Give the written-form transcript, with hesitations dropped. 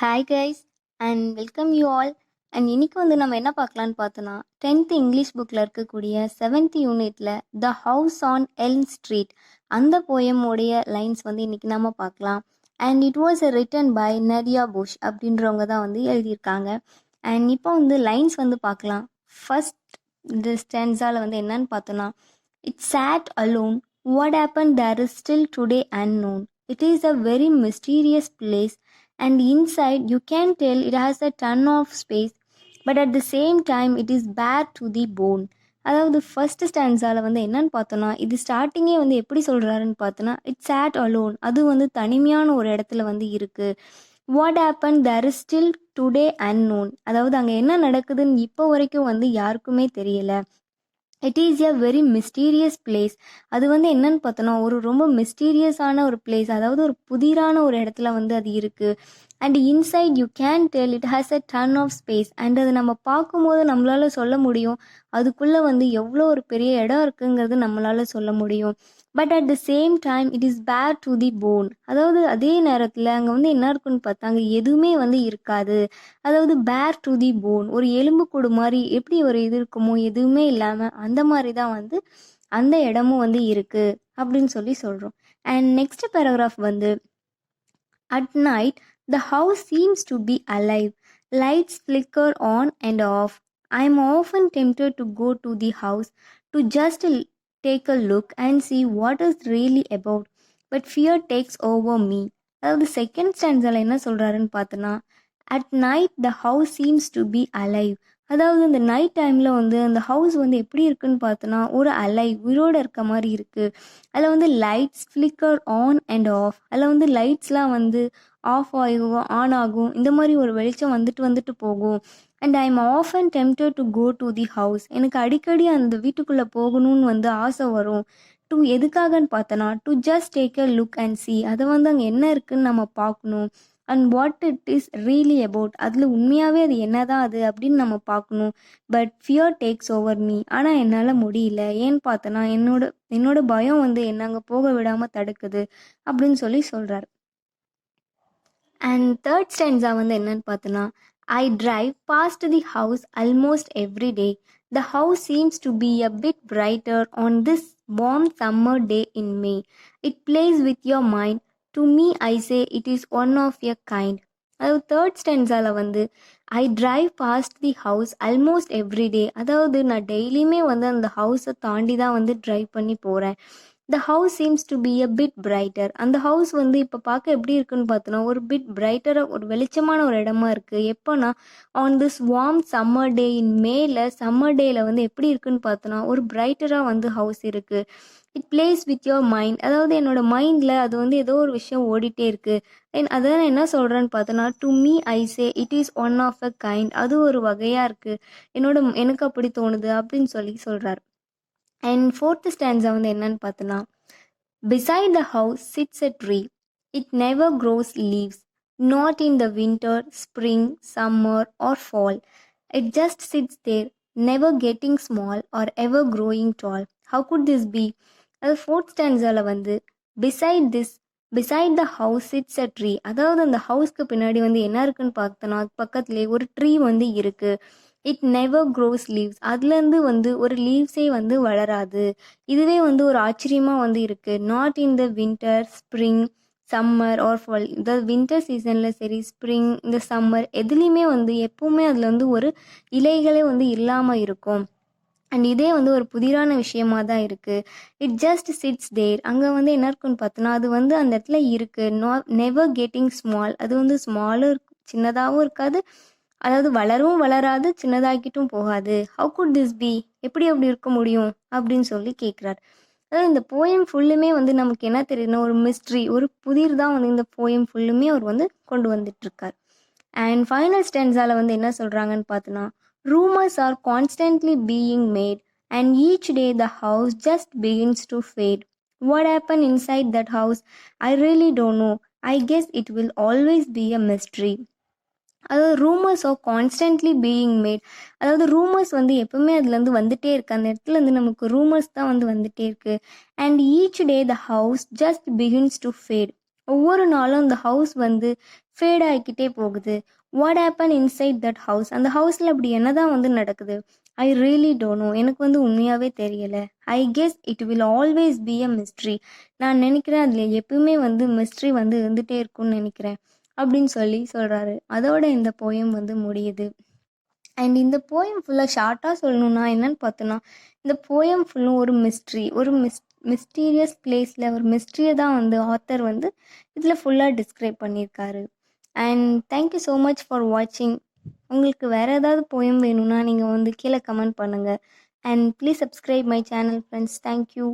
Hi guys and welcome you all. And இன்னைக்கு நம்ம என்ன பார்க்கலான்னு பார்த்தோன்னா 10th இங்கிலீஷ் புக்கில் இருக்கக்கூடிய 7th யூனிட்டில் the house on Elm Street அந்த போயமோடைய லைன்ஸ் இன்னைக்கு நம்ம பார்க்கலாம். And it was written by Nadia Bush அப்படின்றவங்க தான் எழுதியிருக்காங்க. அண்ட் இப்போ லைன்ஸ் பார்க்கலாம். ஃபர்ஸ்ட் இந்த ஸ்டான்ஸால் என்னன்னு பார்த்தோன்னா, it sat alone, what happen there is still today unknown, it is a very mysterious place and inside you can tell it has a ton of space, but at the same time it is bare to the bone. அதாவது first ஸ்டான்ஸால் என்னன்னு பார்த்தோன்னா, இது ஸ்டார்டிங்கே எப்படி சொல்கிறாருன்னு பார்த்தோன்னா, it sat alone, அது தனிமையான ஒரு இடத்துல இருக்குது. What happen there is still today unknown, அதாவது அங்கே என்ன நடக்குதுன்னு இப்போ வரைக்கும் யாருக்குமே தெரியல. It is a very mysterious place, அது என்னன்னு பார்த்தோன்னா ஒரு ரொம்ப மிஸ்டீரியஸான ஒரு பிளேஸ், அதாவது ஒரு புதிரான ஒரு இடத்துல அது இருக்குது. And inside you can tell it has a ton of space, and அது நம்ம பார்க்கும்போது நம்மளால் சொல்ல முடியும் அதுக்குள்ளே எவ்வளோ ஒரு பெரிய இடம் இருக்குங்கிறது நம்மளால் சொல்ல முடியும். But at the same time it is பேர் டு தி போன், அதாவது அதே நேரத்தில் அங்கே என்ன இருக்குன்னு பார்த்தா அங்கே எதுவுமே இருக்காது. அதாவது பேர் டு தி போன், ஒரு எலும்பு கூடு மாதிரி எப்படி ஒரு இது இருக்குமோ எதுவுமே இல்லாமல் அந்த மாதிரி தான் அந்த இடமும் இருக்குது அப்படின்னு சொல்கிறோம். And next paragraph at night the house seems to be alive. Lights flicker on and off. I am often tempted to go to the house to just take a look and see what is really about. But fear takes over me. அதாவது second ஸ்டான்ஸில் என்ன சொல்கிறாருன்னு பார்த்தோன்னா, at night the house seems to B alive, அதாவது இந்த night டைமில் அந்த house எப்படி இருக்குன்னு பார்த்தோன்னா ஒரு அலைவ், உயிரோடு இருக்க மாதிரி இருக்குது. அதில் lights flicker on and half, அதில் லைட்ஸ்லாம் ஆஃப் ஆகும், ஆன் ஆகும், இந்த மாதிரி ஒரு வெளிச்சம் வந்துட்டு போகும். And I am often tempted to go to the house, எனக்கு அடிக்கடி அந்த வீட்டுக்குள்ளே போகணும்னு ஆசை வரும். டு எதுக்காகன்னு பார்த்தோன்னா, to just take a look and C, அதை அங்கே என்ன இருக்குன்னு நம்ம பார்க்கணும். And what it is really about, அதில் உண்மையாகவே அது என்னதான் அது அப்படின்னு நம்ம பார்க்கணும். But fear takes over me, ஆனால் என்னால் முடியல. ஏன்னு பார்த்தோன்னா என்னோட பயம் என்ன அங்கே போக விடாமல் தடுக்குது அப்படின்னு சொல்கிறார். அண்ட் தேர்ட் ஸ்டான்ஸா என்னன்னு பார்த்தோன்னா, I drive past the house almost every day. The house seems to be a bit brighter on this warm summer day in May. It plays with your mind. To me, I say it is one of a kind. அதாவது third ஸ்டான்ஸால் I drive past the house almost every day, அதாவது நான் டெய்லியுமே அந்த ஹவுஸை தாண்டி தான் drive பண்ணி போகிறேன். த house seems to be a bit brighter, அந்த ஹவுஸ் இப்போ பார்க்க எப்படி இருக்குன்னு பார்த்தோன்னா ஒரு பிட் பிரைட்டராக ஒரு வெளிச்சமான ஒரு இடமா இருக்குது. எப்போனா on this warm summer day இன் மேல, சம்மர் டேயில் எப்படி இருக்குன்னு பார்த்தோன்னா ஒரு பிரைட்டராக ஹவுஸ் இருக்குது. It plays with your mind, அதாவது என்னோட மைண்டில் அது ஏதோ ஒரு விஷயம் ஓடிட்டே இருக்குது. அதான் என்ன சொல்கிறேன்னு பார்த்தோன்னா, to me I say it is one of a kind, அது ஒரு வகையாக இருக்குது, எனக்கு அப்படி தோணுது அப்படின்னு சொல்கிறார். அண்ட் ஃபோர்த் ஸ்டான்ஸா என்னன்னு பார்த்தோன்னா, beside the house sits a tree, it never grows leaves, not in the winter, spring, summer or fall. It just sits there, never getting small or ever growing tall. How could this be? அது fourth ஸ்டான்ஸால் beside the house sits a tree, அதாவது அந்த ஹவுஸ்க்கு பின்னாடி என்ன இருக்குன்னு பார்த்தோன்னா பக்கத்துலேயே ஒரு ட்ரீ இருக்குது. இட் நெவர் க்ரோஸ் லீவ்ஸ், அதுலேருந்து ஒரு லீவ்ஸே வளராது. இதுவே ஒரு ஆச்சரியமாக இருக்குது. Not in the winter, spring, summer or fall, இந்த வின்டர் சீசனில் சரி, ஸ்ப்ரிங், இந்த சம்மர் எதுலேயுமே எப்போவுமே அதில் ஒரு இலைகளே இல்லாமல் இருக்கும். அண்ட் இதே ஒரு புதிரான விஷயமாக தான் இருக்குது. இட் ஜஸ்ட் சிட்ஸ் தேர், அங்கே என்ன இருக்குன்னு பார்த்தோன்னா அது அந்த இடத்துல இருக்குது. நெவர் கெட்டிங் ஸ்மால், அது ஸ்மாலும் சின்னதாகவும் இருக்காது, அதாவது வளரும் வளராது, சின்னதாக்கிட்டும் போகாது. ஹவு குட் திஸ் பி, எப்படி அப்படி இருக்க முடியும் அப்படின்னு கேட்குறாரு. அதாவது இந்த போயம் ஃபுல்லுமே நமக்கு என்ன தெரியுதுன்னா ஒரு மிஸ்ட்ரி, ஒரு புதிர் தான் இந்த போயம் ஃபுல்லுமே அவர் கொண்டு வந்துட்டுருக்கார். அண்ட் ஃபைனல் ஸ்டான்ஸால் என்ன சொல்கிறாங்கன்னு பார்த்தோன்னா, rumours are constantly being made and each day the house just begins to fade. What happen inside that house I really don't know. I guess it will always be a mystery. அதாவது rumours are constantly being made, அதாவது rumours எப்பவுமே அதுலேருந்து வந்துட்டே இருக்குது, அந்த இடத்துல நமக்கு rumours தான் வந்துட்டே இருக்குது. And each day the house just begins to fade, ஒவ்வொரு நாளும் அந்த ஹவுஸ் ஃபேட் ஆகிக்கிட்டே போகுது. What happen inside that house, அந்த ஹவுஸில் அப்படி என்ன தான் வந்து நடக்குது? ஐ ரியலி டோன்ட் நோ, எனக்கு வந்து உண்மையாகவே தெரியலை. ஐ guess it will always be a mystery. நான் நினைக்கிறேன் அதில் எப்பவுமே வந்து மிஸ்ட்ரி வந்து இருந்துகிட்டே இருக்கும்னு நினைக்கிறேன் அப்படின்னு சொல்லி சொல்கிறாரு. அதோட இந்த போயம் வந்து முடியுது. அண்ட் இந்த போயம் ஃபுல்லாக ஷார்ட்டாக சொல்லணுன்னா என்னன்னு பார்த்தோன்னா, இந்த போயம் ஃபுல்லும் ஒரு மிஸ்ட்ரி, ஒரு மிஸ்டீரியஸ் பிளேஸில் ஒரு மிஸ்ட்ரியை தான் வந்து ஆத்தர் வந்து இதில் ஃபுல்லாக டிஸ்கிரைப் பண்ணியிருக்காரு. And thank you so much for வாட்சிங். உங்களுக்கு வேறு ஏதாவது போயம் வேணும்னா நீங்கள் வந்து கீழே கமெண்ட் பண்ணுங்கள். And please subscribe my channel friends. Thank you.